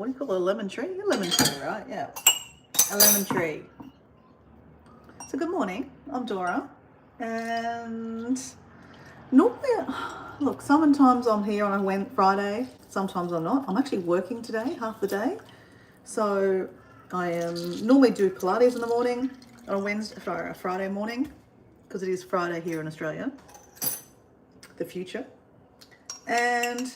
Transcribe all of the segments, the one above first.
what do you call it, a lemon tree? A lemon tree, right? Yeah, a lemon tree. So good morning, I'm Dora, and normally, look, sometimes I'm here on a Friday, sometimes I'm not. I'm actually working today, half the day. So I normally do Pilates in the morning on a Friday morning, because it is Friday here in Australia, the future. And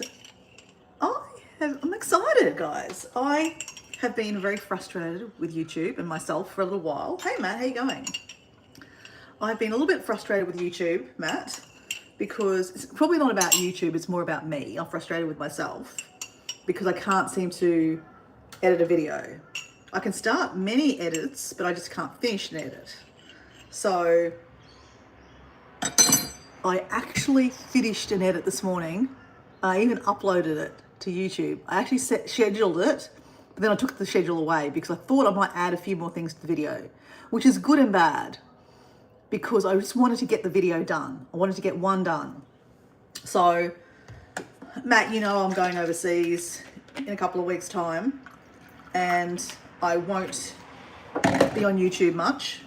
I'm excited, guys. I have been very frustrated with YouTube and myself for a little while. Hey, Matt, how you going? I've been a little bit frustrated with YouTube, Matt, because it's probably not about YouTube, it's more about me. I'm frustrated with myself because I can't seem to edit a video. I can start many edits, but I just can't finish an edit. So I actually finished an edit this morning. I even uploaded it to YouTube. I actually scheduled it, but then I took the schedule away because I thought I might add a few more things to the video, which is good and bad, because I just wanted to get the video done. I wanted to get one done. So, Matt, you know I'm going overseas in a couple of weeks' time, and I won't be on YouTube much.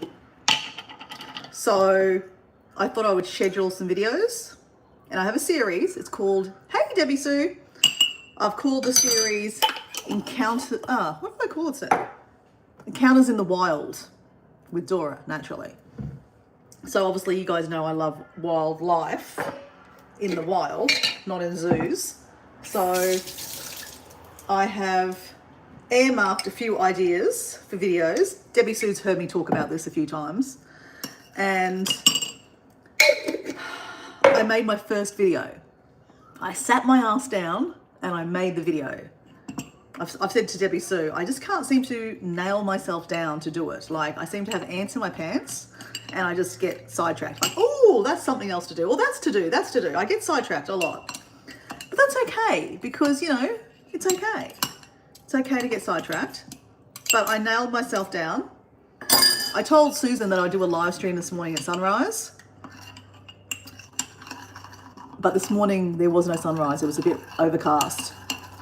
So I thought I would schedule some videos, and I have a series. It's called Hey Debbie Sue. I've called the series what did I call it? Encounters in the Wild with Dora, naturally. So obviously you guys know I love wildlife in the wild, not in zoos. So I have earmarked a few ideas for videos. Debbie Sue's heard me talk about this a few times. And I made my first video. I sat my ass down and I made the video. I've said to Debbie Sue, I just can't seem to nail myself down to do it. Like, I seem to have ants in my pants and I just get sidetracked. Like, oh, that's something else to do. Or that's to do. I get sidetracked a lot. But that's okay, because, you know, it's okay. It's okay to get sidetracked. But I nailed myself down. I told Susan that I'd do a live stream this morning at sunrise. But this morning there was no sunrise. It was a bit overcast.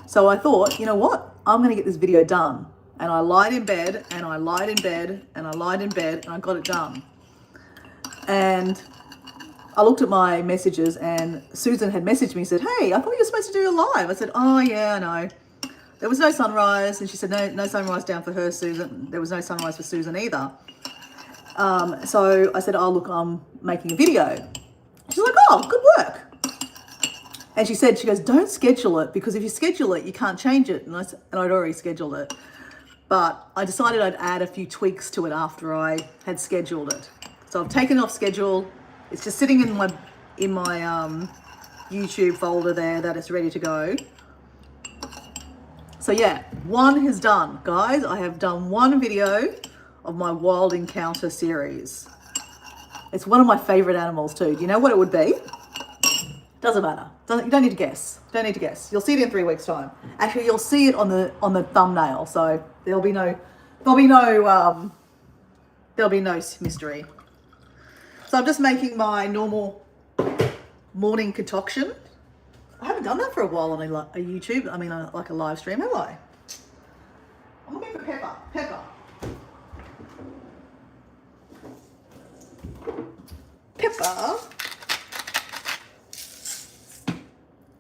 So I thought, you know what? I'm going to get this video done. And I lied in bed, and I lied in bed, and I lied in bed, and I got it done. And I looked at my messages, and Susan had messaged me and said, hey, I thought you were supposed to do a live. I said, oh yeah, I know. There was no sunrise. And she said, no sunrise down for her, Susan. There was no sunrise for Susan either. So I said, oh, look, I'm making a video. She's like, oh, good work. And she goes, don't schedule it, because if you schedule it, you can't change it. And I'd already scheduled it. But I decided I'd add a few tweaks to it after I had scheduled it. So I've taken it off schedule. It's just sitting in my YouTube folder there that it's ready to go. So yeah, one is done, guys. I have done one video of my Wild Encounter series. It's one of my favorite animals too. Do you know what it would be? Doesn't matter. You don't need to guess. You'll see it in 3 weeks' time. Actually, you'll see it on the thumbnail. So there'll be no mystery. So I'm just making my normal morning concoction. I haven't done that for a while on a YouTube. I mean, like a live stream, have I? I'm looking for Pepper.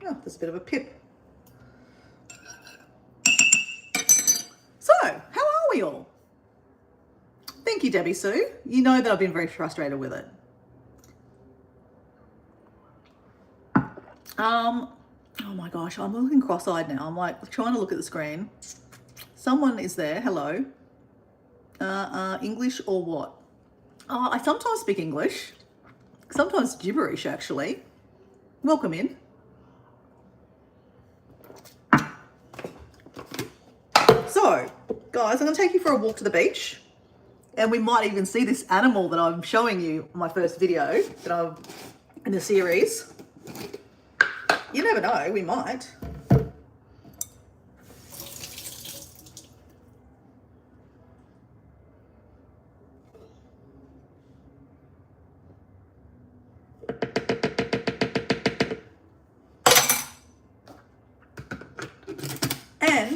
Oh, there's a bit of a pip. So, how are we all? Thank you, Debbie Sue. You know that I've been very frustrated with it. Oh my gosh, I'm looking cross-eyed now. I'm like trying to look at the screen. Someone is there. Hello. English or what? I sometimes speak English. Sometimes gibberish, actually. Welcome in. So, guys, I'm going to take you for a walk to the beach. And we might even see this animal that I'm showing you in my first video that I'm in the series. You never know, we might.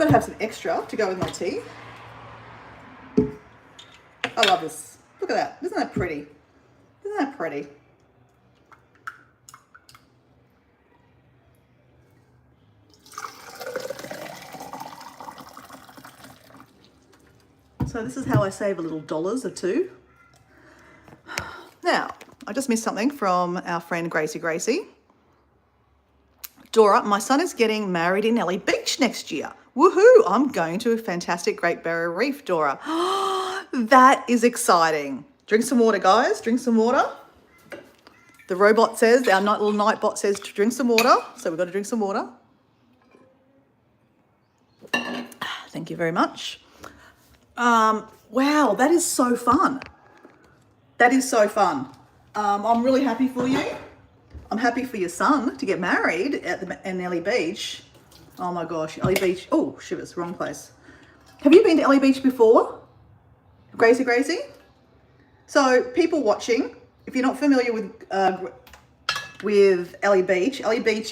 Got to have some extra to go with my tea. I love this. Look at that. Isn't that pretty? Isn't that pretty? So this is how I save a little dollars or two. Now, I just missed something from our friend Gracie. Dora, my son is getting married in Ellie Beach next year. Woohoo! I'm going to a fantastic Great Barrier Reef, Dora. That is exciting. Drink some water, guys. Drink some water. The robot says, our little night bot says to drink some water. So we've got to drink some water. Thank you very much. Wow, that is so fun. That is so fun. I'm really happy for you. I'm happy for your son to get married at Ellie Beach. Oh my gosh, Ellie Beach. Oh, shivers, wrong place. Have you been to Ellie Beach before? Gracie? So people watching, if you're not familiar with Ellie Beach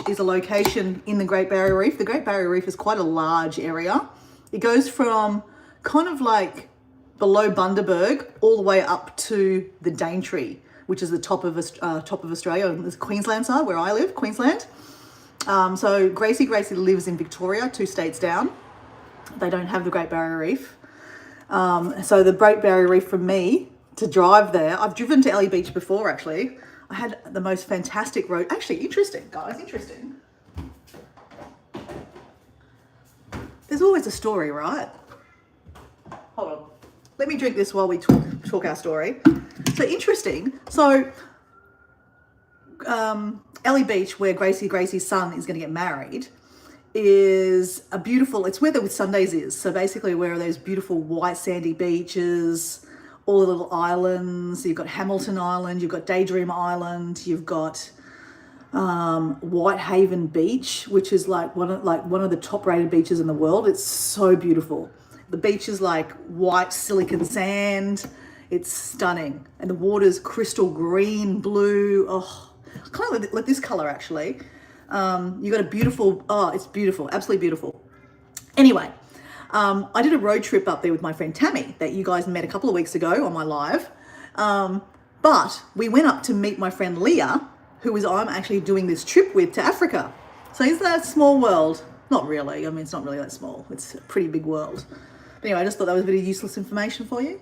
is a location in the Great Barrier Reef. The Great Barrier Reef is quite a large area. It goes from kind of like below Bundaberg all the way up to the Daintree, which is the top of Australia, the Queensland side where I live, Queensland. So Gracie lives in Victoria, 2 states down. They don't have the Great Barrier Reef. So the Great Barrier Reef for me to drive there, I've driven to Ellie Beach before actually. I had the most fantastic road. Actually, interesting, guys, interesting. There's always a story, right? Hold on. Let me drink this while we talk our story. So interesting. So Ellie Beach, where Gracie's son is going to get married, is a beautiful, it's where the Whitsundays is. So basically where there's beautiful white sandy beaches, all the little islands. You've got Hamilton Island, you've got Daydream Island, you've got Whitehaven Beach, which is like one of the top rated beaches in the world. It's so beautiful. The beach is like white silicon sand. It's stunning. And the water's crystal green, blue. Oh, kind of like this color actually. You got a beautiful, oh, it's beautiful, absolutely beautiful. Anyway, I did a road trip up there with my friend Tammy that you guys met a couple of weeks ago on my live. But we went up to meet my friend Leah, who I'm actually doing this trip with to Africa. So isn't that a small world? Not really. I mean, it's not really that small. It's a pretty big world. But anyway, I just thought that was a bit of useless information for you.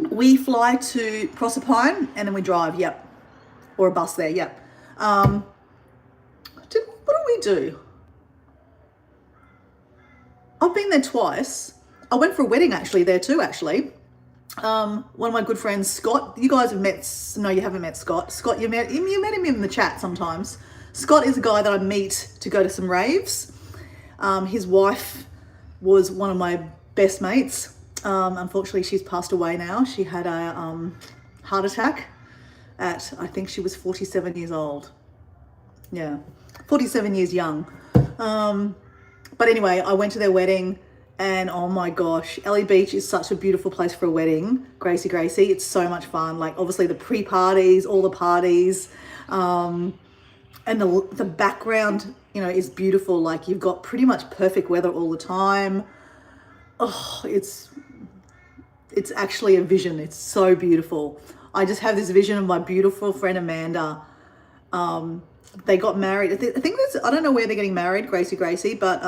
We fly to Proserpine and then we drive, yep. Or a bus there, yep. What do we do? I've been there twice. I went for a wedding actually there too, actually. One of my good friends, Scott, you guys have met, no, you haven't met Scott. Scott, you met him in the chat sometimes. Scott is a guy that I meet to go to some raves. His wife was one of my best mates. Unfortunately, she's passed away now. She had a heart attack at, I think she was 47 years old. Yeah, 47 years young. But anyway, I went to their wedding and oh my gosh, Ellie Beach is such a beautiful place for a wedding. Gracie, it's so much fun. Like obviously the pre-parties, all the parties, and the background, you know, is beautiful. Like you've got pretty much perfect weather all the time. Oh, it's actually a vision. It's so beautiful. I just have this vision of my beautiful friend Amanda. They got married. I think I don't know where they're getting married, Gracie, but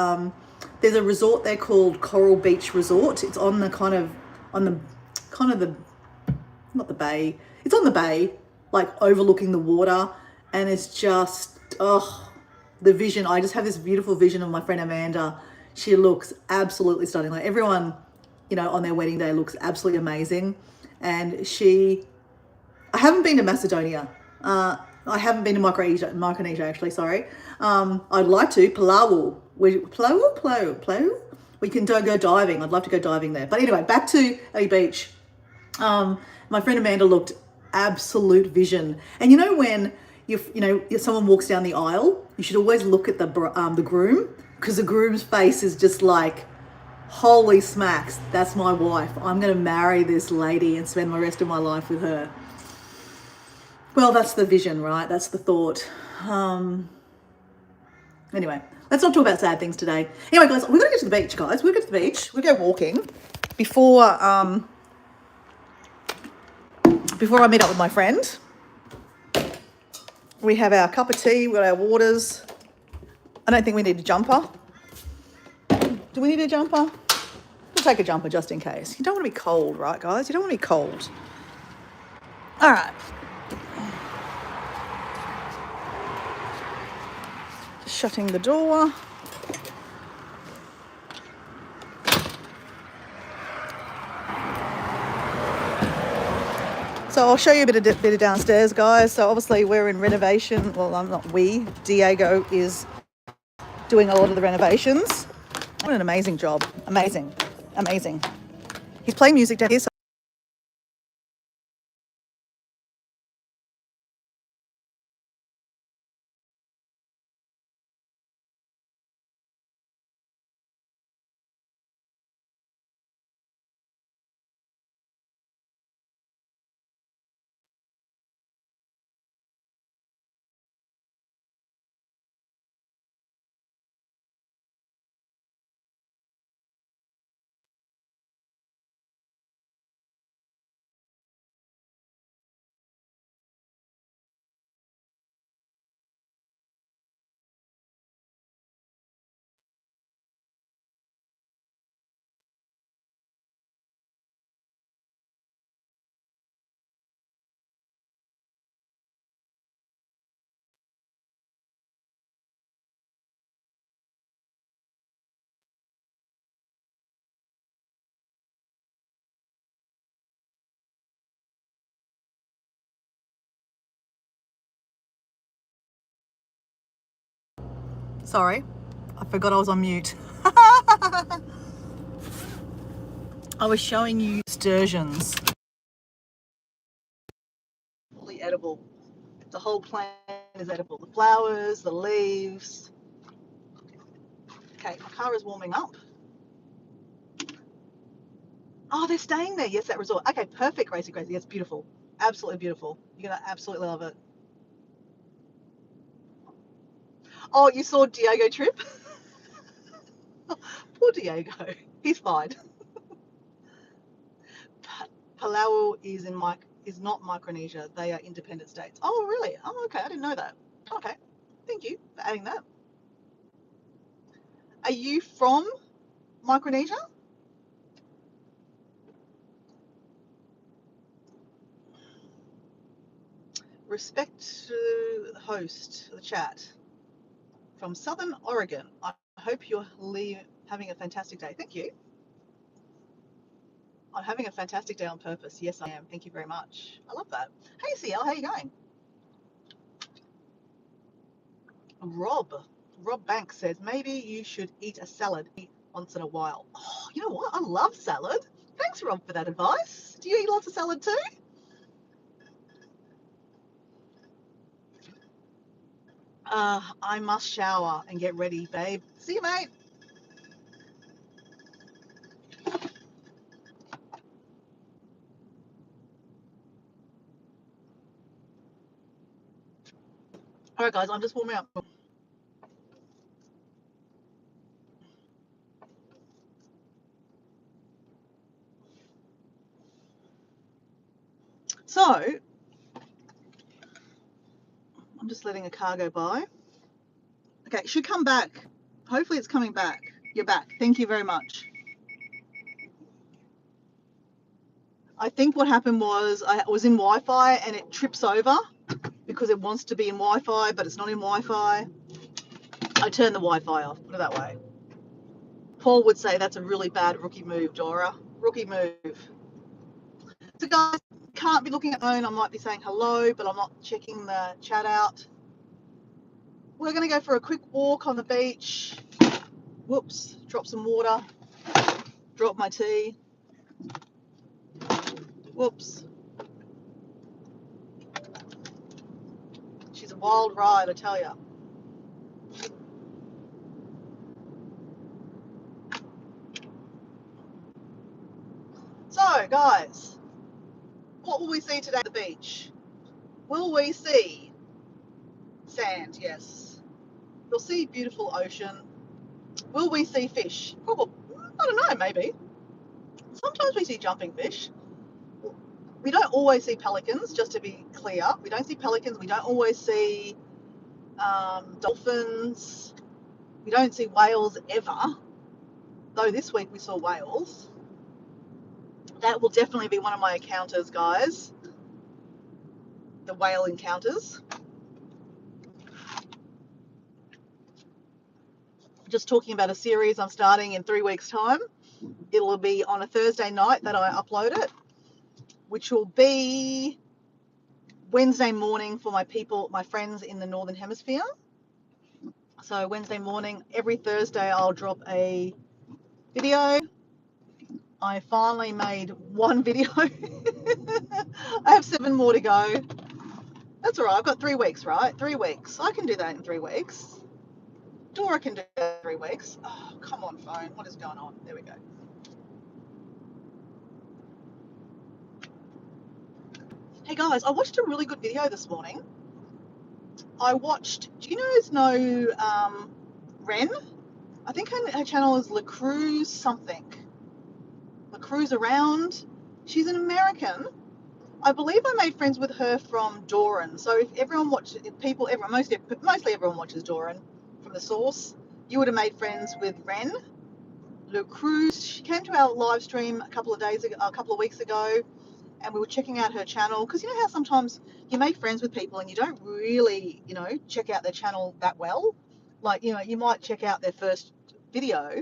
there's a resort there called Coral Beach Resort. It's on the not the bay. It's on the bay, like overlooking the water, and it's just the vision. I just have this beautiful vision of my friend Amanda. She looks absolutely stunning. Like everyone, you know, on their wedding day looks absolutely amazing. And I haven't been to Macedonia. I haven't been to Micronesia actually, sorry. I'd like to, Palau. We can go diving. I'd love to go diving there. But anyway, back to Ellie Beach. My friend Amanda looked absolute vision. And you know when if someone walks down the aisle, you should always look at the groom, because the groom's face is just like, holy smacks, that's my wife. I'm going to marry this lady and spend the rest of my life with her. Well, that's the vision, right? That's the thought. Anyway, let's not talk about sad things today. Anyway, guys, we're going to get to the beach, guys. We'll get to the beach. We'll go walking before I meet up with my friend. We have our cup of tea, we've got our waters. I don't think we need a jumper. Do we need a jumper? We'll take a jumper just in case. You don't want to be cold, right, guys? You don't want to be cold. All right. Just shutting the door. So I'll show you a bit of downstairs, guys. So obviously we're in renovation. Well, I'm not we. Diego is doing a lot of the renovations. What an amazing job. Amazing. Amazing. He's playing music down here. So sorry, I forgot I was on mute. I was showing you sturgeons. Fully edible. The whole plant is edible. The flowers, the leaves. Okay, my car is warming up. Oh, they're staying there. Yes, that resort. Okay, perfect, Gracie. Yes, beautiful. Absolutely beautiful. You're going to absolutely love it. Oh, you saw Diego trip? Poor Diego. He's fine. Palau is not Micronesia. They are independent states. Oh, really? Oh, okay. I didn't know that. Okay. Thank you for adding that. Are you from Micronesia? Respect to the host of the chat from Southern Oregon. I hope you're having a fantastic day. Thank you. I'm having a fantastic day on purpose. Yes, I am. Thank you very much. I love that. Hey, CL, how are you going? Rob Banks says, maybe you should eat a salad once in a while. Oh, you know what? I love salad. Thanks, Rob, for that advice. Do you eat lots of salad too? I must shower and get ready, babe. See you, mate. All right, guys, I'm just warming up. So, I'm just letting a car go by. Okay, it should come back. Hopefully it's coming back. You're back. Thank you very much. I think what happened was I was in Wi-Fi and it trips over because it wants to be in Wi-Fi, but it's not in Wi-Fi. I turned the Wi-Fi off, put it that way. Paul would say that's a really bad rookie move, Dora. Rookie move. So guys, can't be looking at my phone. I might be saying hello, but I'm not checking the chat out. We're going to go for a quick walk on the beach. Whoops, drop some water. Drop my tea. Whoops. She's a wild ride, I tell you. So, guys, what will we see today at the beach? Will we see sand? Yes. We'll see beautiful ocean. Will we see fish? Probably. I don't know, maybe. Sometimes we see jumping fish. We don't always see pelicans, just to be clear. We don't see pelicans. We don't always see dolphins. We don't see whales ever. Though this week we saw whales. That will definitely be one of my encounters, guys. The whale encounters. Just talking about a series I'm starting in 3 weeks' time. It'll be on a Thursday night that I upload it, which will be Wednesday morning for my friends in the Northern Hemisphere. So Wednesday morning, every Thursday, I'll drop a video. I finally made one video. I have 7 more to go. That's all right. I've got 3 weeks, right? 3 weeks. I can do that in 3 weeks. Dora can do that in 3 weeks. Oh, come on, phone. What is going on? There we go. Hey, guys, I watched a really good video this morning. Do you guys know Ren? I think her channel is La Cruz something. La Cruz Around. She's an American. I believe I made friends with her from Doran. So if everyone watches, mostly everyone watches Doran from the source. You would have made friends with Ren. La Cruz. She came to our live stream a couple of weeks ago, and we were checking out her channel, because you know how sometimes you make friends with people and you don't really, check out their channel that well. Like, you might check out their first video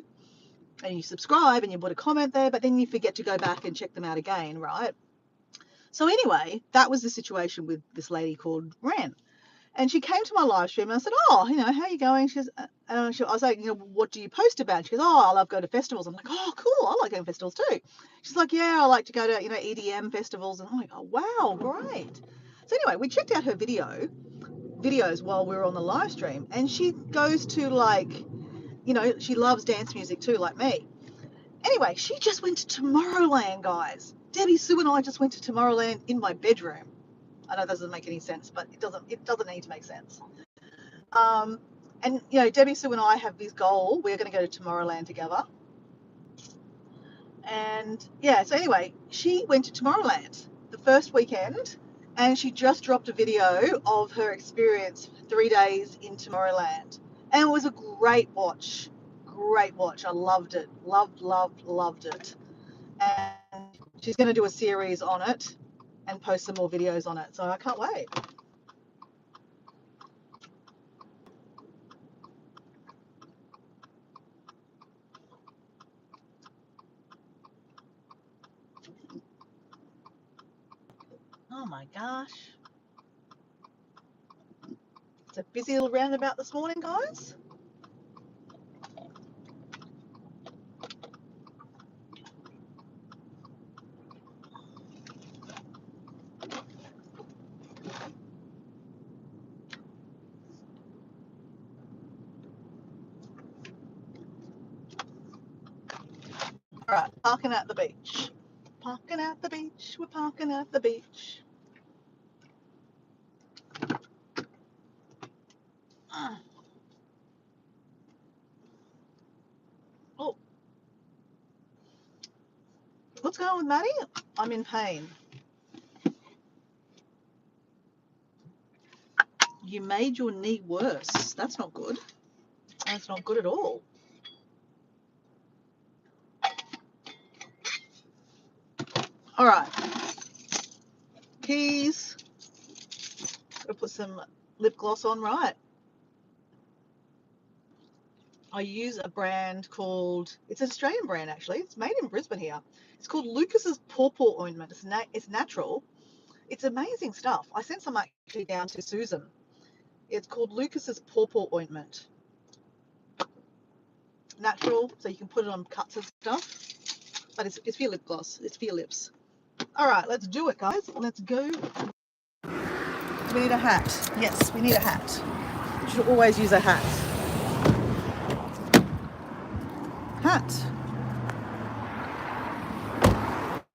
and you subscribe and you put a comment there, but then you forget to go back and check them out again, right? So anyway, that was the situation with this lady called Ren. And she came to my live stream and I said, oh, how are you going? She goes, I was like, what do you post about? She goes, oh, I love going to festivals. I'm like, oh, cool. I like going to festivals too. She's like, yeah, I like to go to, EDM festivals. And I'm like, oh, wow, great. So anyway, we checked out her videos while we were on the live stream. And she goes to she loves dance music too, like me. Anyway, she just went to Tomorrowland, guys. Debbie Sue and I just went to Tomorrowland in my bedroom. I know that doesn't make any sense, but it doesn't need to make sense. And Debbie Sue and I have this goal. We're going to go to Tomorrowland together. And yeah, so anyway, she went to Tomorrowland the first weekend, and she just dropped a video of her experience 3 days in Tomorrowland. And it was a great watch. Great watch. I loved it. Loved it. And she's going to do a series on it and post some more videos on it. So I can't wait. Oh my gosh. It's a busy little roundabout this morning, guys. All right, parking at the beach. Parking at the beach. We're parking at the beach. Oh, what's going on with Maddie? I'm in pain. You made your knee worse. That's not good. That's not good at all. All right. Keys. Gotta put some lip gloss on, right? I use a brand called, it's an Australian brand actually. It's made in Brisbane here. It's called Lucas's Pawpaw Ointment. It's natural. It's amazing stuff. I sent some actually down to Susan. It's called Lucas's Pawpaw Ointment. Natural, so you can put it on cuts and stuff. But it's for your lip gloss. It's for your lips. All right, let's do it, guys. Let's go. We need a hat. Yes, we need a hat. You should always use a hat. Hat.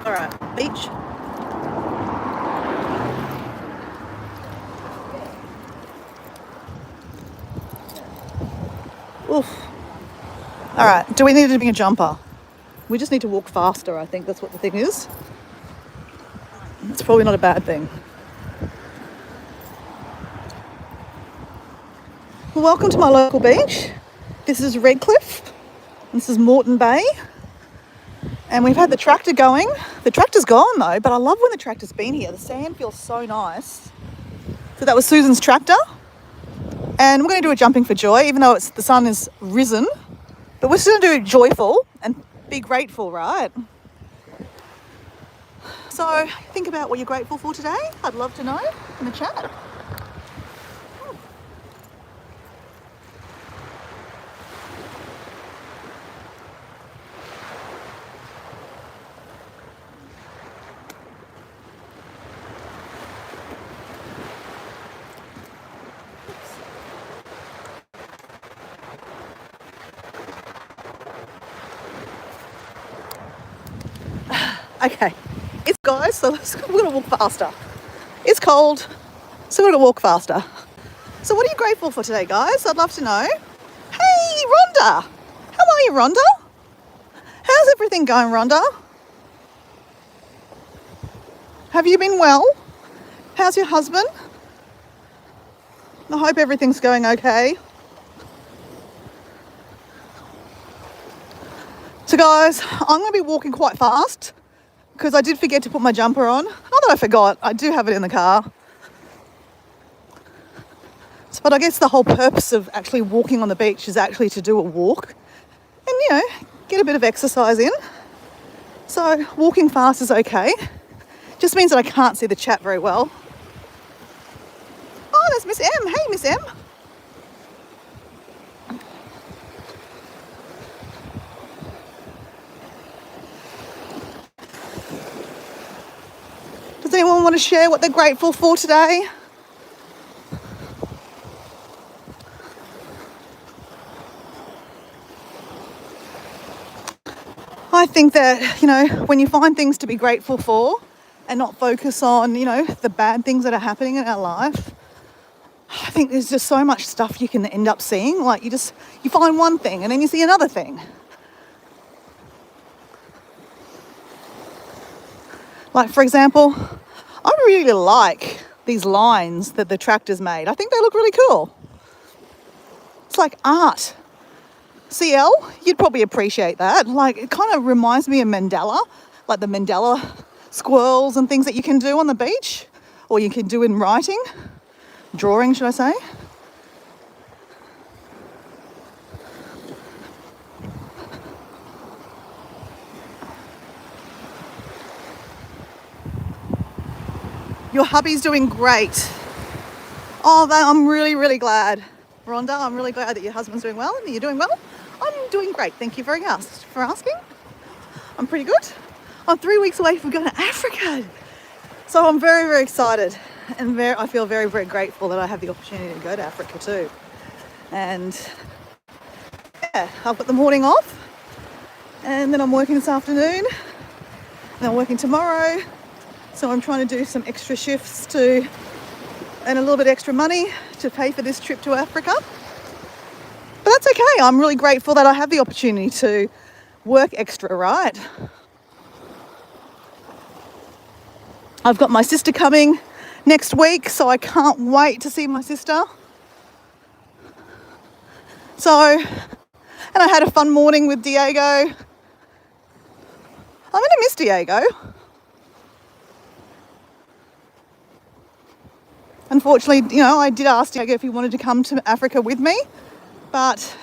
All right, beach. Oof. All right, do we need to bring a jumper? We just need to walk faster, I think that's what the thing is. It's probably not a bad thing. Well, welcome to my local beach. This is Redcliffe. This is Moreton Bay. And we've had the tractor going. The tractor's gone though, but I love when the tractor's been here. The sand feels so nice. So that was Susan's tractor. And we're going to do a jumping for joy, even though the sun is risen. But we're still going to do joyful and be grateful, right? So think about what you're grateful for today. I'd love to know in the chat. Okay, it's guys, so we're going to walk faster. It's cold, so we're going to walk faster. So what are you grateful for today, guys? I'd love to know. Hey, Rhonda. How are you, Rhonda? How's everything going, Rhonda? Have you been well? How's your husband? I hope everything's going okay. So guys, I'm going to be walking quite fast because I did forget to put my jumper on. Not that I forgot, I do have it in the car. But I guess the whole purpose of actually walking on the beach is actually to do a walk and, get a bit of exercise in. So walking fast is okay. Just means that I can't see the chat very well. Oh, there's Miss M. Hey, Miss M. Does anyone want to share what they're grateful for today? I think that, when you find things to be grateful for and not focus on, the bad things that are happening in our life, I think there's just so much stuff you can end up seeing. Like you find one thing and then you see another thing. Like, for example, I really like these lines that the tractor's made. I think they look really cool. It's like art. CL, you'd probably appreciate that. Like, it kind of reminds me of Mandela, like the Mandela squirrels and things that you can do on the beach, or you can do in writing, drawing, should I say. Your hubby's doing great. Oh, I'm really, really glad. Rhonda, I'm really glad that your husband's doing well and that you're doing well. I'm doing great. Thank you very much for asking. I'm pretty good. I'm 3 weeks away from going to Africa. So I'm very, very excited and I feel very, very grateful that I have the opportunity to go to Africa too. And yeah, I've got the morning off and then I'm working this afternoon and I'm working tomorrow. So I'm trying to do some extra shifts and a little bit extra money to pay for this trip to Africa. But that's okay. I'm really grateful that I have the opportunity to work extra, right? I've got my sister coming next week, so I can't wait to see my sister. And I had a fun morning with Diego. I'm going to miss Diego. Unfortunately, I did ask Diego if he wanted to come to Africa with me, but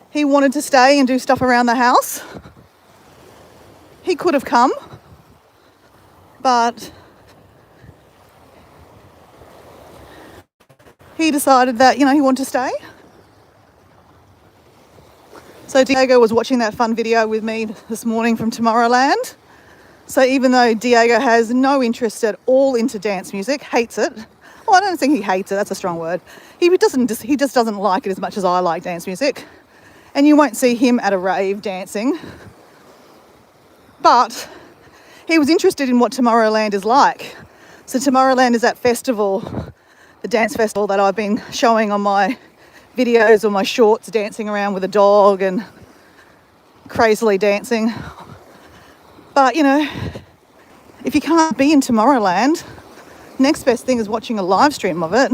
he wanted to stay and do stuff around the house. He could have come, but he decided that, he wanted to stay. So Diego was watching that fun video with me this morning from Tomorrowland. So even though Diego has no interest at all into dance music, hates it. Well, I don't think he hates it, that's a strong word. He just doesn't like it as much as I like dance music. And you won't see him at a rave dancing. But he was interested in what Tomorrowland is like. So Tomorrowland is that festival, the dance festival that I've been showing on my videos or my shorts dancing around with a dog and crazily dancing. But, you know, if you can't be in Tomorrowland, next best thing is watching a live stream of it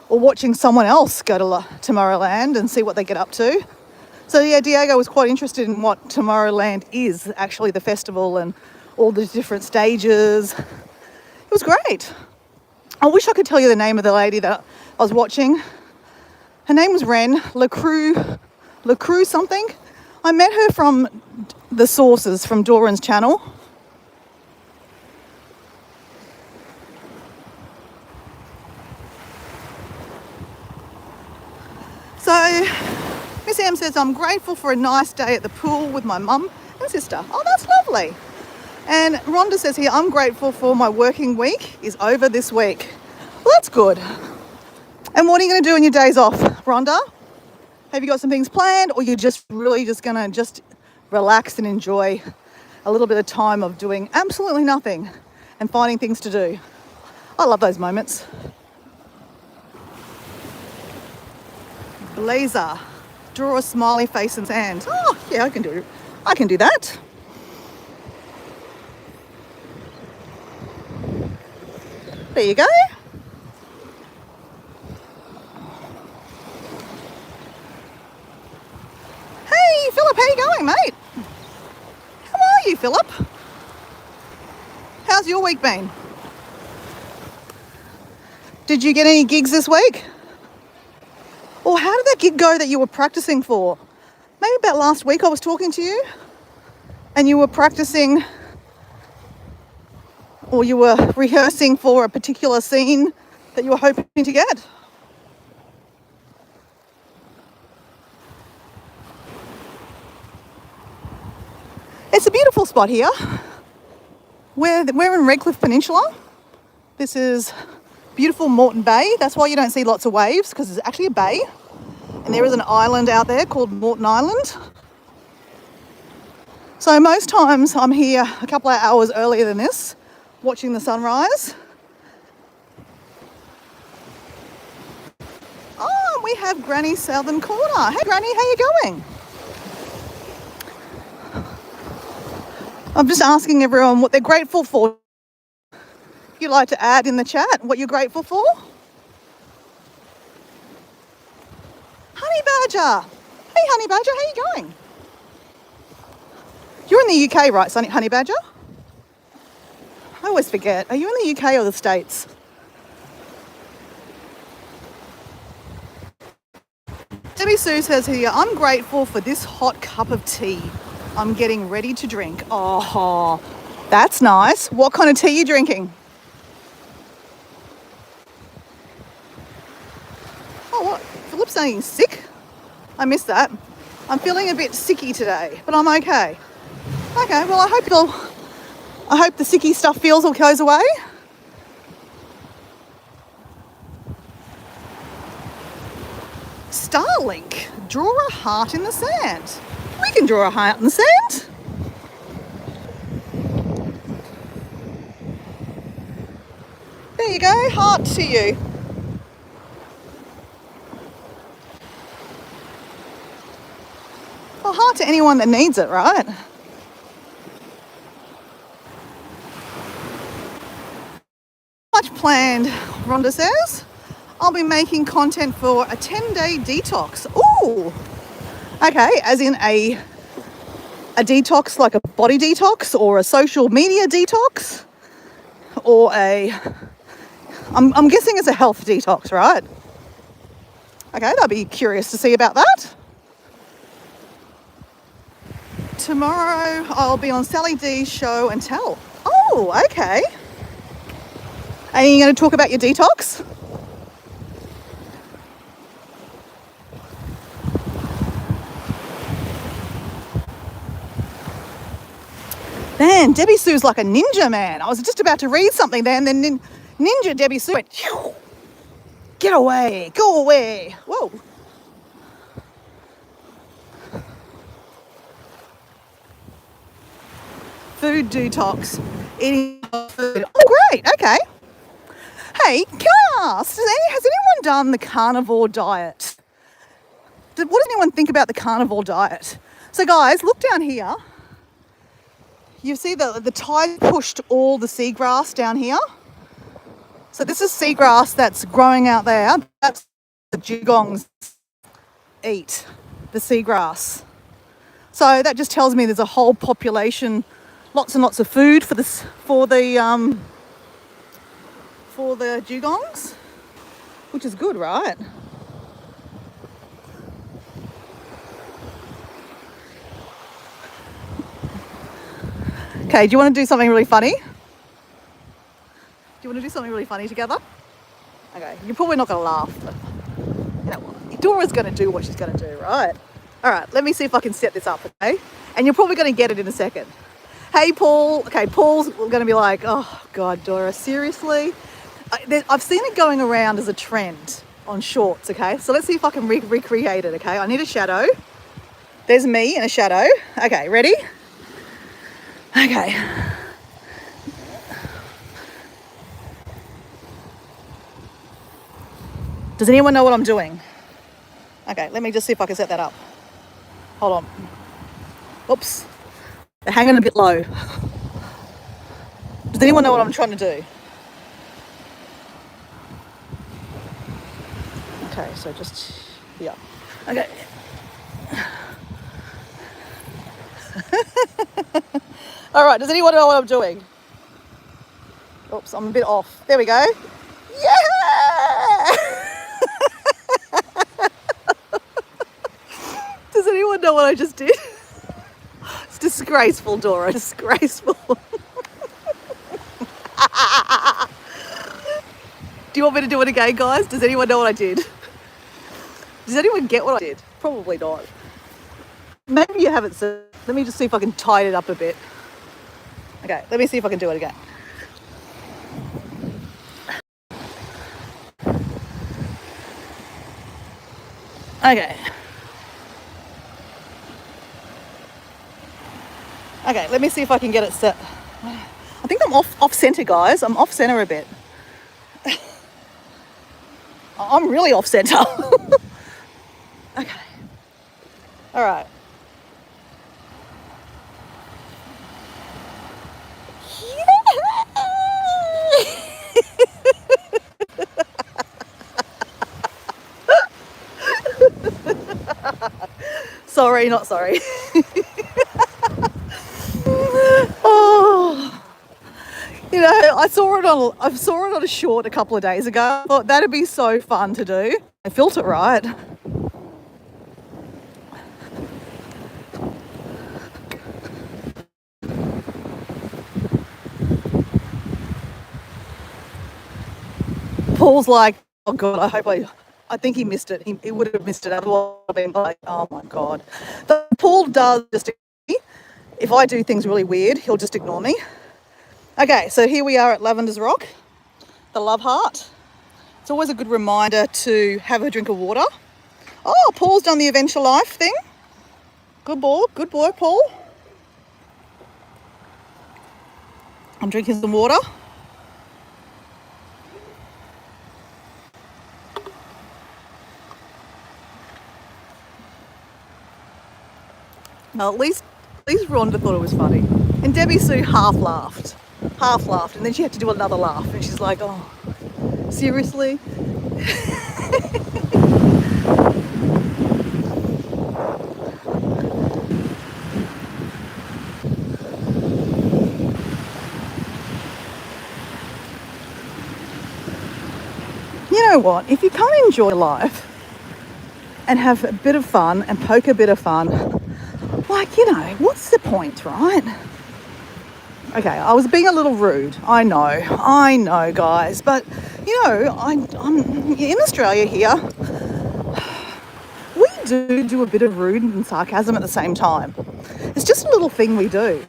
or watching someone else go to Tomorrowland and see what they get up to. So yeah, Diego was quite interested in what Tomorrowland is, actually, the festival and all the different stages. It was great. I wish I could tell you the name of the lady that I was watching. Her name was Ren LaCrue something. I met her from The Sources, from Doran's channel. So Miss M says, I'm grateful for a nice day at the pool with my mum and sister. Oh, that's lovely. And Rhonda says here, I'm grateful for my working week is over this week. Well, that's good. And what are you going to do on your days off, Rhonda? Have you got some things planned, or you're just really just going to just relax and enjoy a little bit of time of doing absolutely nothing and finding things to do? I love those moments. Blazer, draw a smiley face in sand. Oh, yeah, I can do that. There you go. Hey, Philip, how you going, mate? How are you, Philip? How's your week been? Did you get any gigs this week? Or how did that gig go that you were practicing for? Maybe about last week I was talking to you and you were practicing, or you were rehearsing for a particular scene that you were hoping to get. It's a beautiful spot here. We're in Redcliffe Peninsula. This is beautiful Moreton Bay. That's why you don't see lots of waves, because it's actually a bay. And there is an island out there called Moreton Island. So most times I'm here a couple of hours earlier than this, watching the sunrise. Oh, we have Granny Southern Corner. Hey Granny, how you going? I'm just asking everyone what they're grateful for. If you'd like to add in the chat what you're grateful for. Honey Badger. Hey Honey Badger, how you going? You're in the UK, right, Honey Badger? I always forget. Are you in the UK or the States? Debbie Sue says here, I'm grateful for this hot cup of tea. I'm getting ready to drink. Oh, that's nice. What kind of tea are you drinking? Oh, what? Philip's saying sick? I missed that. I'm feeling a bit sicky today, but I'm okay. Okay, well, I hope the sicky stuff goes away. Starlink, draw a heart in the sand. We can draw a heart in the sand. There you go, heart to you. A heart to anyone that needs it, right? Much planned, Rhonda says. I'll be making content for a 10-day detox. Ooh! Okay, as in a detox, like a body detox or a social media detox, or I'm guessing it's a health detox, right? Okay, I'd be curious to see about that. Tomorrow I'll be on Sally D's show and tell. Oh, okay. Are you going to talk about your detox? Man, Debbie Sue's like a ninja, man. I was just about to read something there, and then Ninja Debbie Sue went, get away, go away. Whoa. Food detox, eating food. Oh, great, okay. Hey, can I ask, has anyone done the carnivore diet? what does anyone think about the carnivore diet? So guys, look down here. You see the tide pushed all the seagrass down here. So this is seagrass that's growing out there. That's the dugongs eat, the seagrass. So that just tells me there's a whole population, lots and lots of food for the dugongs, which is good, right? Okay, do you want to do something really funny? Do you want to do something really funny together? Okay, you're probably not going to laugh, but you know what? Dora's going to do what she's going to do, right? All right, let me see if I can set this up, okay? And you're probably going to get it in a second. Hey, Paul. Okay, Paul's going to be like, oh, God, Dora, seriously? I've seen it going around as a trend on shorts, okay? So let's see if I can recreate it, okay? I need a shadow. There's me in a shadow. Okay, ready? Okay. Does anyone know what I'm doing? Okay, let me just see if I can set that up. Hold on. Oops. They're hanging a bit low. Does anyone know what I'm trying to do? Okay, so just, yeah. Okay. All right, does anyone know what I'm doing? Oops, I'm a bit off. There we go. Yeah! Does anyone know what I just did? It's disgraceful, Dora, disgraceful. Do you want me to do it again, guys? Does anyone know what I did? Does anyone get what I did? Probably not. Maybe you haven't seen. Let me just see if I can tighten it up a bit. Okay, let me see if I can do it again. Okay. Okay, let me see if I can get it set. I think I'm off center, guys. I'm off center a bit. I'm really off center. Okay. All right. Sorry, not sorry. Oh, you know, I saw it on a short a couple of days ago. I thought that'd be so fun to do. I filter right. Paul's like, oh God, I think he missed it. He would have missed it. Otherwise, I've been like, oh my God. But Paul does just ignore me. If I do things really weird, he'll just ignore me. Okay, so here we are at Lavender's Rock, the Love Heart. It's always a good reminder to have a drink of water. Oh, Paul's done the Adventure Life thing. Good boy, Paul. I'm drinking some water. Now, at least Rhonda thought it was funny. And Debbie Sue half laughed. And then she had to do another laugh. And she's like, oh, seriously? You know what? If you can't enjoy life and have a bit of fun and poke a bit of fun, like, you know, what's the point, right? Okay, I was being a little rude. I know, guys. But, you know, I'm in Australia here. We do a bit of rude and sarcasm at the same time. It's just a little thing we do.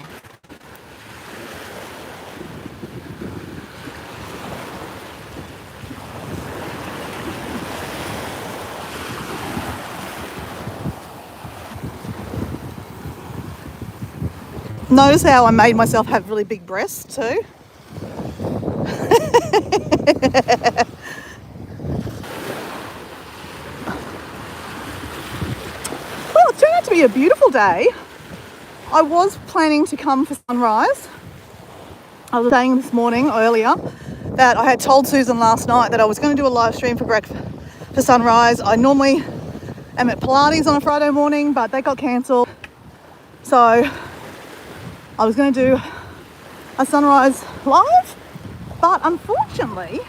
Notice how I made myself have really big breasts too. to be a beautiful day. I was planning to come for sunrise. I was saying this morning earlier that I had told Susan last night that I was going to do a live stream for breakfast for sunrise. I normally am at Pilates on a Friday morning, but they got cancelled. So I was going to do a sunrise live, but unfortunately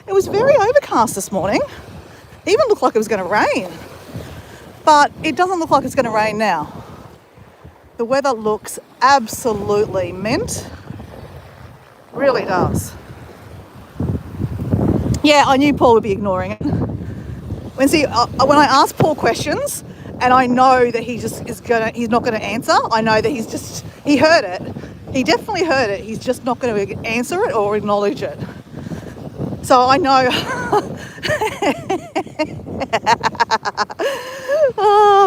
it was very overcast this morning. It even looked like it was going to rain, but it doesn't look like it's going to rain now. The weather looks absolutely mint. Really does. Yeah, I knew Paul would be ignoring it. When I ask Paul questions and I know that he's not gonna answer, I know that he heard it. He definitely heard it. He's just not going to answer it or acknowledge it. So I know.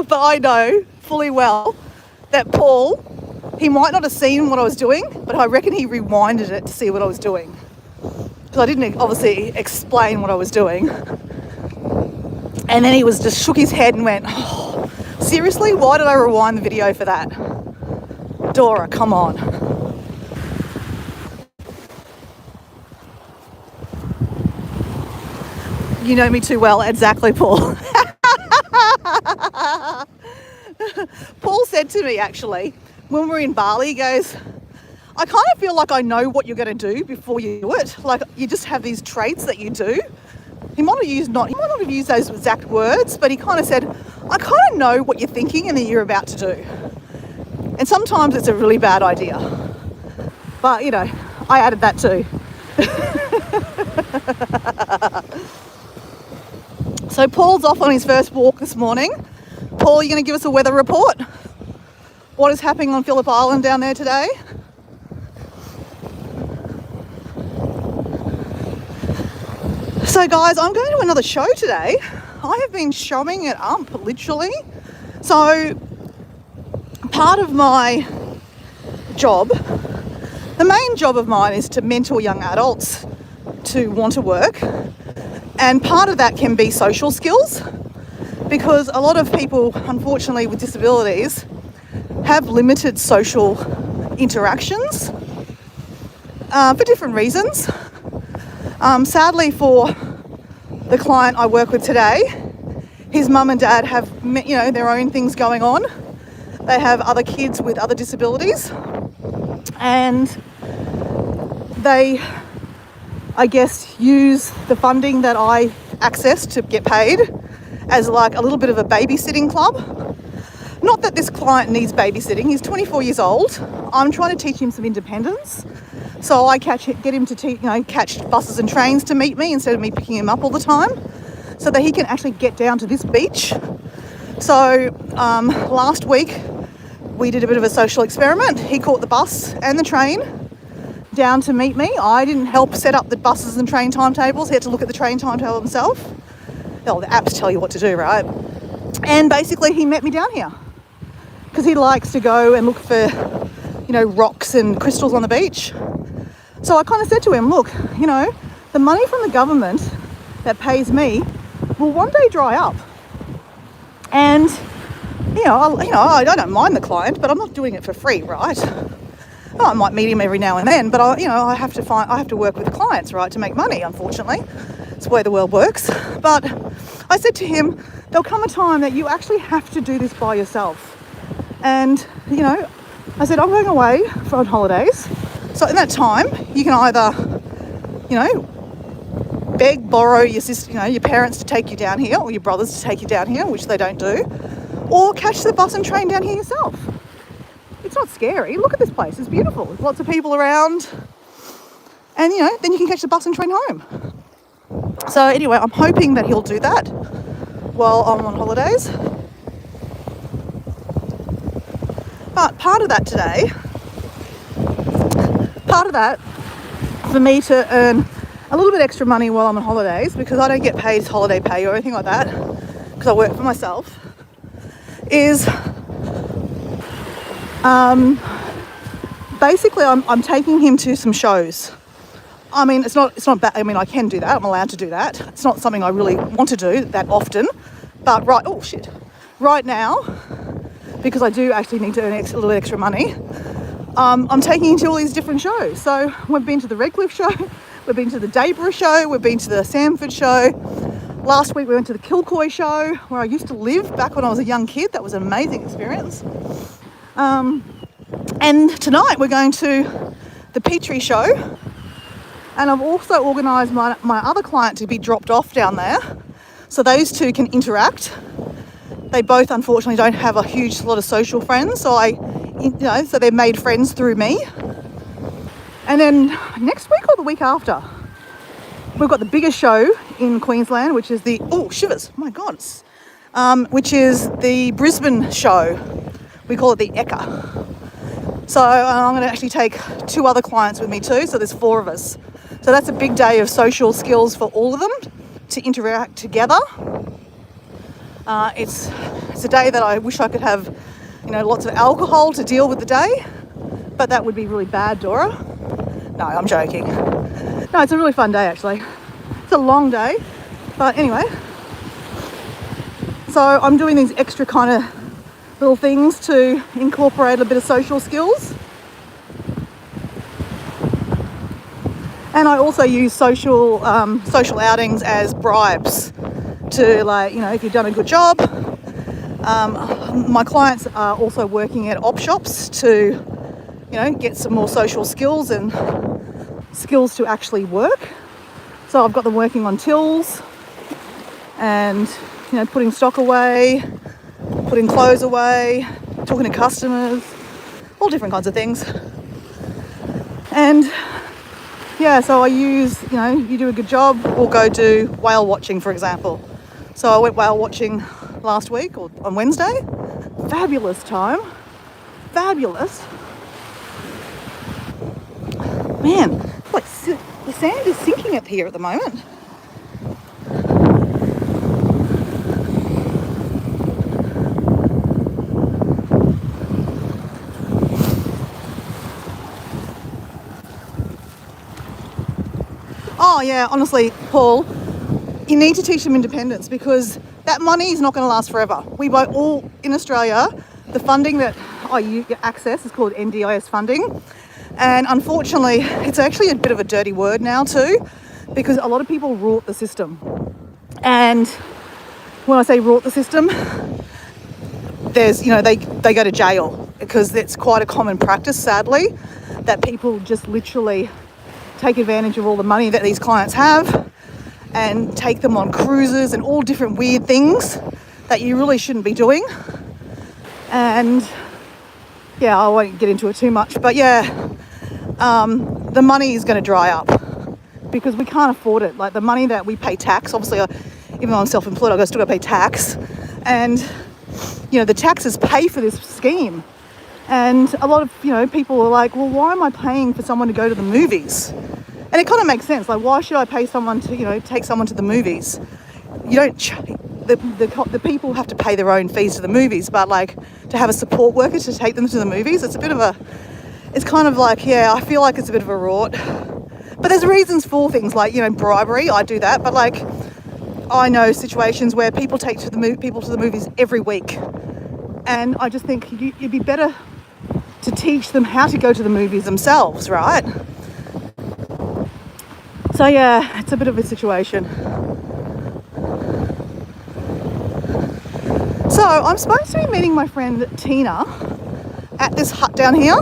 But I know fully well that Paul, he might not have seen what I was doing, but I reckon he rewinded it to see what I was doing. Because I didn't obviously explain what I was doing. And then he just shook his head and went, oh, seriously? Why did I rewind the video for that? Dora, come on. You know me too well. Exactly, Paul. Paul said to me, actually, when we were in Bali, he goes, I kind of feel like I know what you're going to do before you do it. Like, you just have these traits that you do. He might not have used those exact words, but he kind of said, I kind of know what you're thinking and that you're about to do. And sometimes it's a really bad idea. But, you know, I added that too. So Paul's off on his first walk this morning. Paul, you're going to give us a weather report? What is happening on Phillip Island down there today? So guys, I'm going to another show today. I have been showing it up, literally. So part of my job, the main job of mine is to mentor young adults to want to work. And part of that can be social skills, because a lot of people, unfortunately, with disabilities have limited social interactions for different reasons. Sadly, for the client I work with today, his mum and dad have, you know, their own things going on. They have other kids with other disabilities, and they, I guess, use the funding that I access to get paid as like a little bit of a babysitting club. Not that this client needs babysitting. He's 24 years old. I'm trying to teach him some independence. So I get him to catch buses and trains to meet me instead of me picking him up all the time, so that he can actually get down to this beach. So last week we did a bit of a social experiment. He caught the bus and the train down to meet me. I didn't help set up the buses and train timetables. He had to look at the train timetable himself. Oh, the apps tell you what to do, right? And basically he met me down here because he likes to go and look for, you know, rocks and crystals on the beach. So I kind of said to him, look, you know, the money from the government that pays me will one day dry up. And, I don't mind the client, but I'm not doing it for free, right? Oh, I might meet him every now and then, but I have to work with clients, right, to make money, unfortunately. It's the way the world works. But I said to him, there'll come a time that you actually have to do this by yourself. And, I said, I'm going away on holidays. So in that time, you can either, beg, borrow your sister, your parents to take you down here, or your brothers to take you down here, which they don't do, or catch the bus and train down here yourself. It's not scary. Look at this place. It's beautiful. There's lots of people around. And, then you can catch the bus and train home. So anyway, I'm hoping that he'll do that while I'm on holidays. But part of that, for me to earn a little bit extra money while I'm on holidays, because I don't get paid holiday pay or anything like that, because I work for myself, is basically I'm taking him to some shows. I mean, it's not bad. I mean, I can do that. I'm allowed to do that. It's not something I really want to do that often, but right now, because I do actually need to earn a little extra money. I'm taking to all these different shows. So we've been to the Redcliffe show, we've been to the Dayborough show, we've been to the Samford show. Last week we went to the Kilcoy show, where I used to live back when I was a young kid. That was an amazing experience. And tonight we're going to the Petrie show. And I've also organised my other client to be dropped off down there, so those two can interact. They both unfortunately don't have a huge lot of social friends, so so they've made friends through me. And then next week or the week after, we've got the biggest show in Queensland, which is the, oh shivers, oh my God, which is the Brisbane show. We call it the Ekka. So I'm going to actually take 2 other clients with me too, so there's 4 of us. So that's a big day of social skills for all of them to interact together. It's a day that I wish I could have, lots of alcohol to deal with the day, but that would be really bad, Dora. No, I'm joking. No, it's a really fun day actually. It's a long day, but anyway. So I'm doing these extra kind of little things to incorporate a bit of social skills. And I also use social outings as bribes to, if you've done a good job. My clients are also working at op shops to, get some more social skills and skills to actually work. So I've got them working on tills and, putting stock away, putting clothes away, talking to customers, all different kinds of things. And yeah, so I use, you do a good job, or go do whale watching, for example. So I went whale watching last week, or on Wednesday. Fabulous time. Fabulous. Man, the sand is sinking up here at the moment. Oh yeah, honestly, Paul, you need to teach them independence, because that money is not going to last forever. We both, all in Australia, the funding that you access is called NDIS funding. And unfortunately, it's actually a bit of a dirty word now too, because a lot of people rort the system. And when I say rort the system, there's, they go to jail, because it's quite a common practice, sadly, that people just literally take advantage of all the money that these clients have and take them on cruises and all different weird things that you really shouldn't be doing. And yeah, I won't get into it too much, but yeah, the money is going to dry up because we can't afford it. Like the money that we pay tax, obviously, even though I'm self-employed, I've still got to pay tax, and the taxes pay for this scheme. And a lot of people are like, well, why am I paying for someone to go to the movies? And it kind of makes sense. Like, why should I pay someone to take someone to the movies? You don't. The people have to pay their own fees to the movies, but like to have a support worker to take them to the movies, it's a bit of a. It's kind of like, yeah, I feel like it's a bit of a rort. But there's reasons for things like bribery. I do that, but like I know situations where people take people to the movies every week, and I just think you'd be better to teach them how to go to the movies themselves, right? So yeah, it's a bit of a situation. So I'm supposed to be meeting my friend Tina at this hut down here.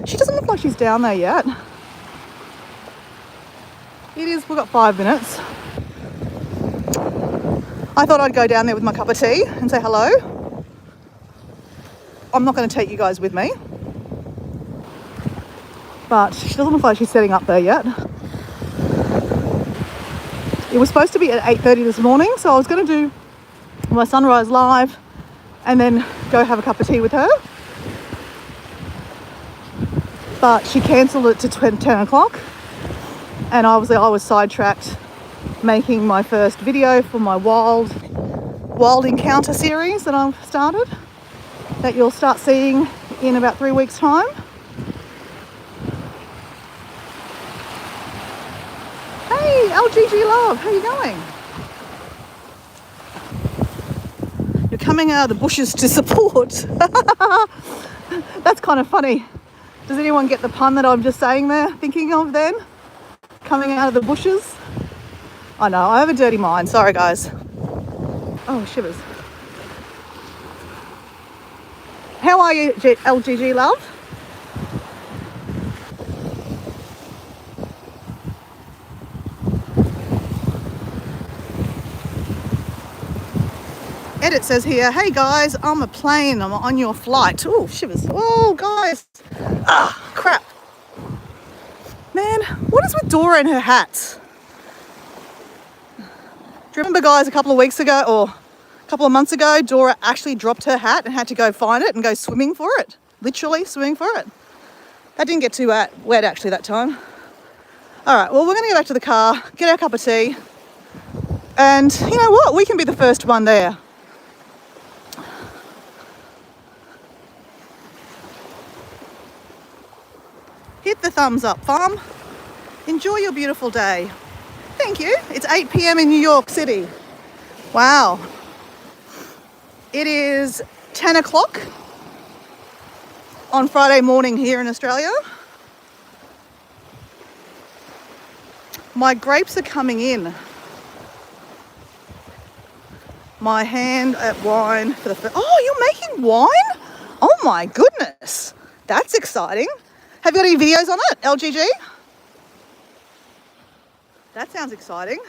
She doesn't look like she's down there yet. We've got 5 minutes. I thought I'd go down there with my cup of tea and say hello. I'm not going to take you guys with me, but she doesn't look like she's setting up there yet. It was supposed to be at 8:30 this morning, so I was going to do my sunrise live and then go have a cup of tea with her, but she cancelled it to 10 o'clock, and obviously I was sidetracked making my first video for my wild encounter series that I've started, that you'll start seeing in about 3 weeks' time. Hey, LGG Love, how you going? We're coming out of the bushes to support. That's kind of funny. Does anyone get the pun that I'm just saying there, thinking of then? Coming out of the bushes? I know, I have a dirty mind. Sorry, guys. Oh, shivers. How are you, LGG love? Edit says here, hey guys, I'm a plane, I'm on your flight. Oh, shivers. Oh, guys. Ah, crap. Man, what is with Dora and her hats? Do you remember, guys, a couple of weeks ago or a couple of months ago, Dora actually dropped her hat and had to go find it and go swimming for it? Literally swimming for it. That didn't get too wet actually that time. All right, well, we're going to go back to the car, get our cup of tea, and you know what? We can be the first one there. Hit the thumbs up, farm. Enjoy your beautiful day. Thank you. It's 8 p.m. in New York City. Wow. It is 10 o'clock on Friday morning here in Australia. My grapes are coming in. My hand at wine for the first... Oh, you're making wine? Oh my goodness. That's exciting. Have you got any videos on it, LGG? That sounds exciting.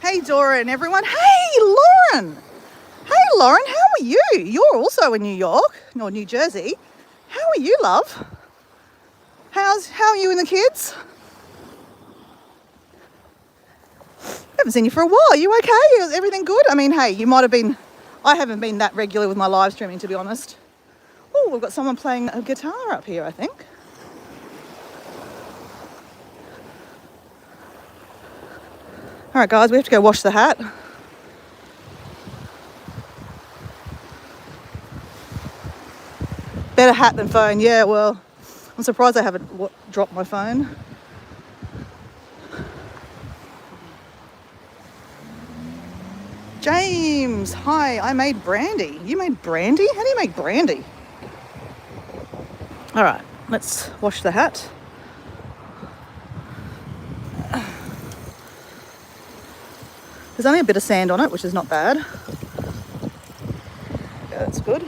Hey, Dora and everyone. Hey, Lauren. Hey, Lauren, how are you? You're also in New York, or New Jersey. How are you, love? How are you and the kids? Haven't seen you for a while. Are you okay? Is everything good? I mean, hey, you might have been... I haven't been that regular with my live streaming, to be honest. Oh, we've got someone playing a guitar up here, I think. All right, guys, we have to go wash the hat. Better hat than phone. Yeah, well, I'm surprised I haven't dropped my phone. James, hi, I made brandy. You made brandy? How do you make brandy? All right, let's wash the hat. There's only a bit of sand on it, which is not bad. Yeah, that's good.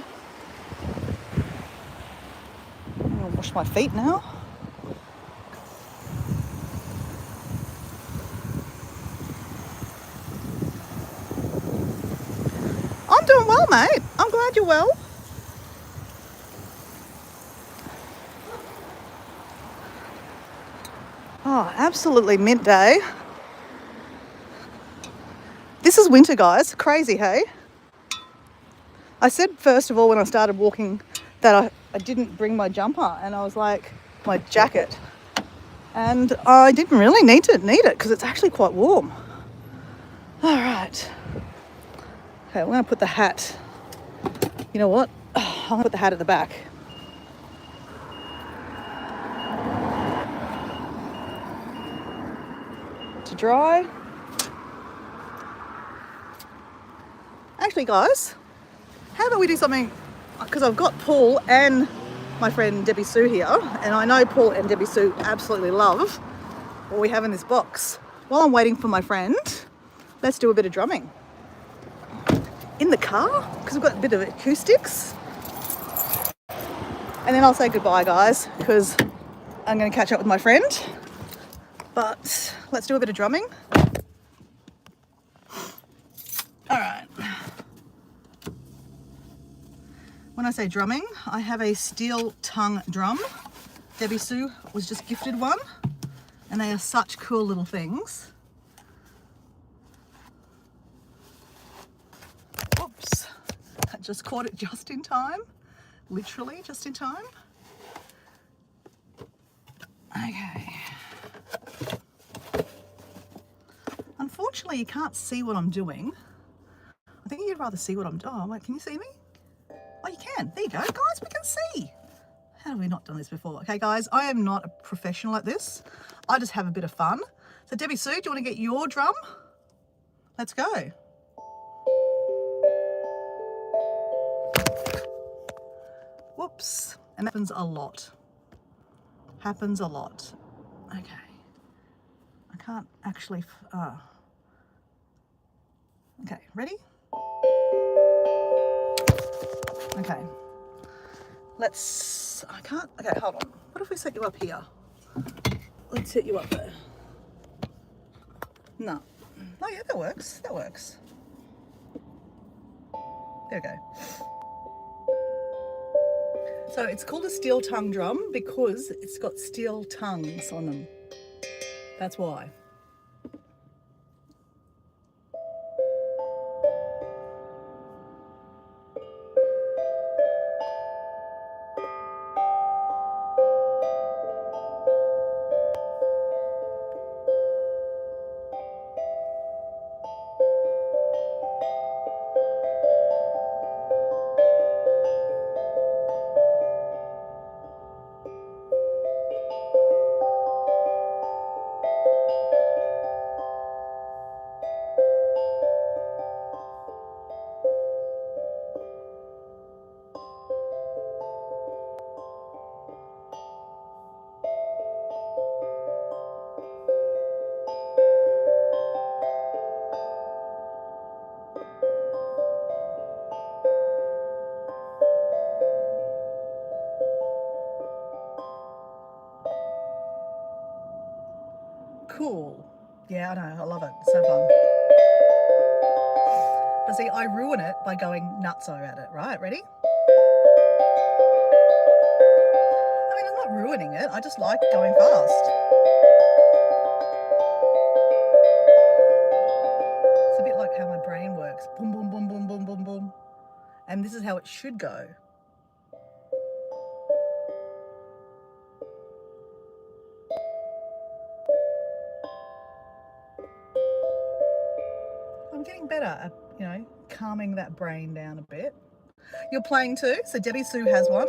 I'll wash my feet now. I'm doing well, mate. I'm glad you're well. Oh, absolutely mint day. This is winter, guys. Crazy, hey? I said, first of all, when I started walking, that I didn't bring my jumper, and I was like, my jacket. And I didn't really need it because it's actually quite warm. All right. Okay, I'm going to put the hat. You know what? I'm going to put the hat at the back. To dry. Actually, guys, how about we do something, because I've got Paul and my friend Debbie Sue here, and I know Paul and Debbie Sue absolutely love what we have in this box. While I'm waiting for my friend, let's do a bit of drumming. In the car, because we've got a bit of acoustics. And then I'll say goodbye, guys, because I'm going to catch up with my friend. But let's do a bit of drumming. All right. When I say drumming, I have a steel tongue drum. Debbie Sue was just gifted one, and they are such cool little things. Oops, I just caught it just in time, literally just in time. Okay. Unfortunately, you can't see what I'm doing. I think you'd rather see what I'm doing. Oh, wait, can you see me? Oh, you can. There you go. Guys, we can see. How have we not done this before? Okay, guys, I am not a professional at this. I just have a bit of fun. So, Debbie Sue, do you want to get your drum? Let's go. drops. And that happens a lot. Happens a lot. Okay. I can't actually... Okay, ready? Okay. I can't... Okay, hold on. What if we set you up here? Let's set you up there. No. Oh yeah, that works. That works. There we go. So it's called a steel tongue drum because it's got steel tongues on them. That's why. Cool. Yeah, I know. I love it. It's so fun. But see, I ruin it by going nutso at it, right? Ready? I mean, I'm not ruining it. I just like going fast. It's a bit like how my brain works. Boom, boom, boom, boom, boom, boom, boom. And this is how it should go. I'm getting better at, calming that brain down a bit. You're playing too? So Debbie Sue has one.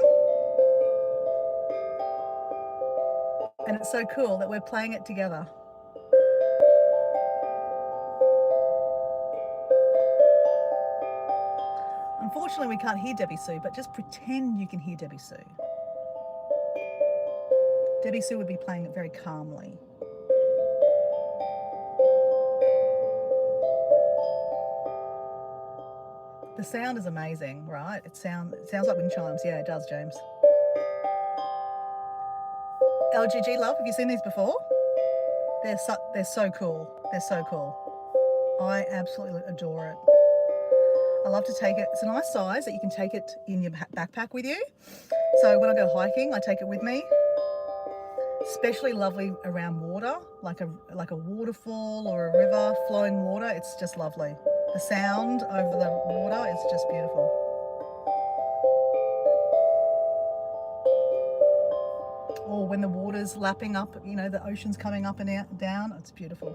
And it's so cool that we're playing it together. Unfortunately, we can't hear Debbie Sue, but just pretend you can hear Debbie Sue. Debbie Sue would be playing it very calmly. The sound is amazing, right? It sounds like wind chimes. Yeah, it does, James. LGG love, have you seen these before? They're so cool. They're so cool. I absolutely adore it. I love to take it. It's a nice size that you can take it in your backpack with you. So when I go hiking, I take it with me. Especially lovely around water, like a waterfall or a river, flowing water. It's just lovely. The sound over the water is just beautiful. Or when the water's lapping up, the ocean's coming up and down, it's beautiful.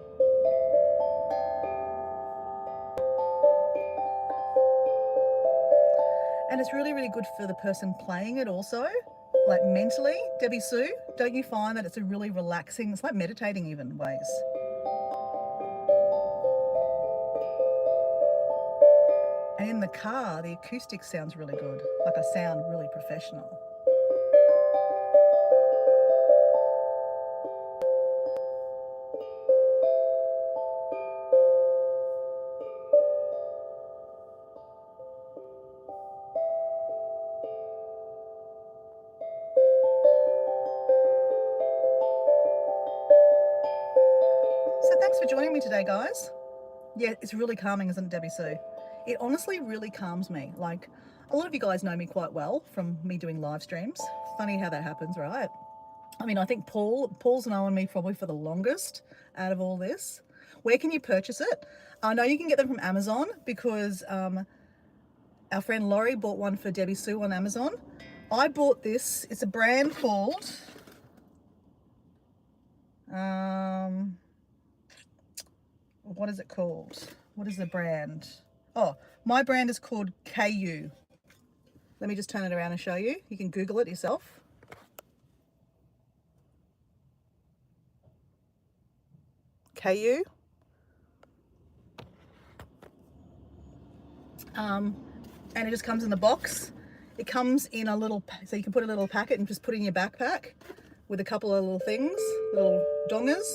And it's really, really good for the person playing it also, like mentally. Debbie Sue, don't you find that it's a really relaxing, it's like meditating even in ways. And in the car, the acoustic sounds really good. Like I sound really professional. So thanks for joining me today, guys. Yeah, it's really calming, isn't it, Debbie Sue? It honestly really calms me. Like, a lot of you guys know me quite well from me doing live streams. Funny how that happens, right? I mean, I think Paul's known me probably for the longest out of all this. Where can you purchase it? I know you can get them from Amazon because our friend Laurie bought one for Debbie Sue on Amazon. I bought this. It's a brand called... what is it called? What is the brand? Oh, my brand is called KU. Let me just turn it around and show you. You can Google it yourself. KU. And it just comes in the box. It comes in a little, so you can put a little packet and just put it in your backpack with a couple of little things, little dongers.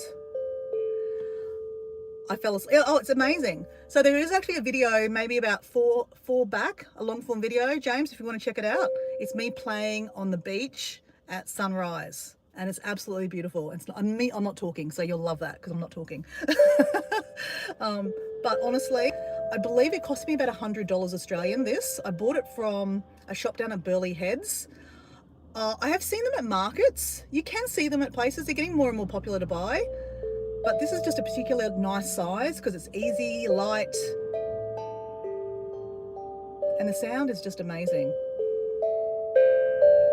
I fell asleep. Oh, it's amazing. So there is actually a video, maybe about four back, a long form video, James, if you want to check it out. It's me playing on the beach at sunrise, and it's absolutely beautiful. It's not, I'm not talking, so you'll love that because I'm not talking. But honestly, I believe it cost me about $100 Australian, this. I bought it from a shop down at Burleigh Heads. I have seen them at markets. You can see them at places. They're getting more and more popular to buy. But this is just a particular nice size because it's easy, light, and the sound is just amazing.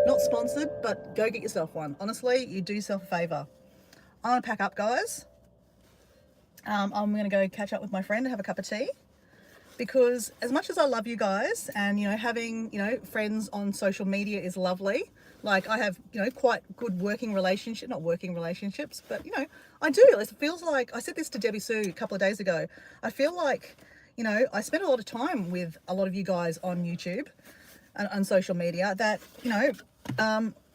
Not sponsored, but go get yourself one. Honestly, you do yourself a favor. I'm gonna pack up, guys. I'm gonna go catch up with my friend to have a cup of tea, because as much as I love you guys, and you know, having, you know, friends on social media is lovely. Like, I have, you know, quite good working relationship, not working relationships, but you know, I do. It feels like, I said this to Debbie Sue a couple of days ago, I feel like, you know, I spend a lot of time with a lot of you guys on YouTube and on social media, that, you know,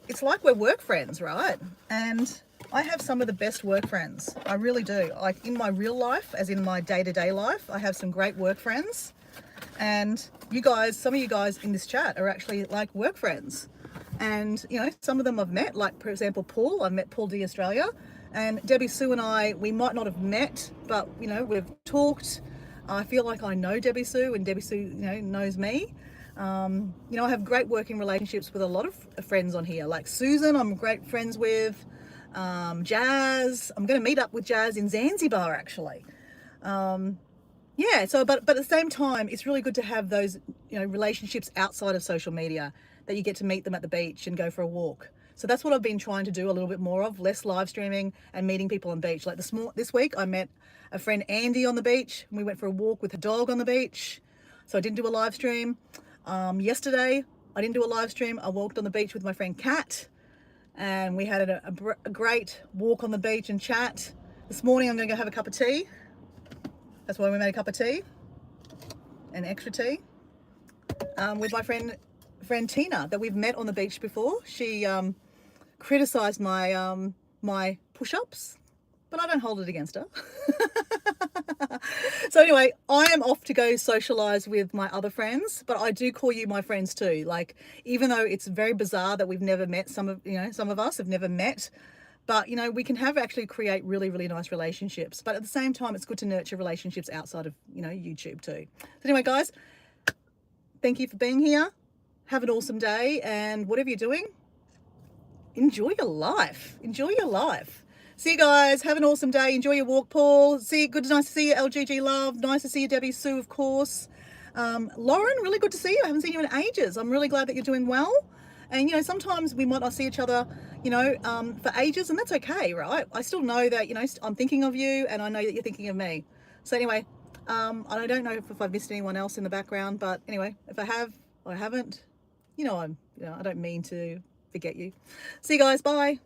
it's like we're work friends, right? And I have some of the best work friends. I really do. Like, in my real life, as in my day-to-day life, I have some great work friends. And you guys, some of you guys in this chat are actually like work friends. And, you know, some of them I've met, like, for example, Paul. I've met Paul D Australia. And Debbie Sue and I, we might not have met, but, you know, we've talked. I feel like I know Debbie Sue, and Debbie Sue, you know, knows me. You know, I have great working relationships with a lot of friends on here. Like Susan, I'm great friends with. Jazz, I'm going to meet up with Jazz in Zanzibar, actually. Yeah, so, but at the same time, it's really good to have those, you know, relationships outside of social media, that you get to meet them at the beach and go for a walk. So that's what I've been trying to do a little bit more of, less live streaming and meeting people on the beach. Like this week, I met a friend Andy on the beach, and we went for a walk with a dog on the beach. So I didn't do a live stream. Yesterday, I didn't do a live stream. I walked on the beach with my friend Kat, and we had a great walk on the beach and chat. This morning, I'm going to go have a cup of tea. That's why we made a cup of tea, and extra tea, with my friend Tina, that we've met on the beach before. She criticized my my push-ups, but I don't hold it against her. So anyway, I am off to go socialize with my other friends, but I do call you my friends too. Like, even though it's very bizarre that we've never met, some of us have never met, but you know, we can actually create really, really nice relationships. But at the same time, it's good to nurture relationships outside of, you know, YouTube too. So anyway, guys, thank you for being here. Have an awesome day, and whatever you're doing, enjoy your life. Enjoy your life. See you guys. Have an awesome day. Enjoy your walk, Paul. Nice to see you, LGG Love. Nice to see you, Debbie Sue, of course. Lauren, really good to see you. I haven't seen you in ages. I'm really glad that you're doing well. And, you know, sometimes we might not see each other, you know, for ages, and that's okay, right? I still know that, you know, I'm thinking of you, and I know that you're thinking of me. So anyway, I don't know if I've missed anyone else in the background, but anyway, if I have or I haven't, you know, I don't mean to forget you. See you guys. Bye.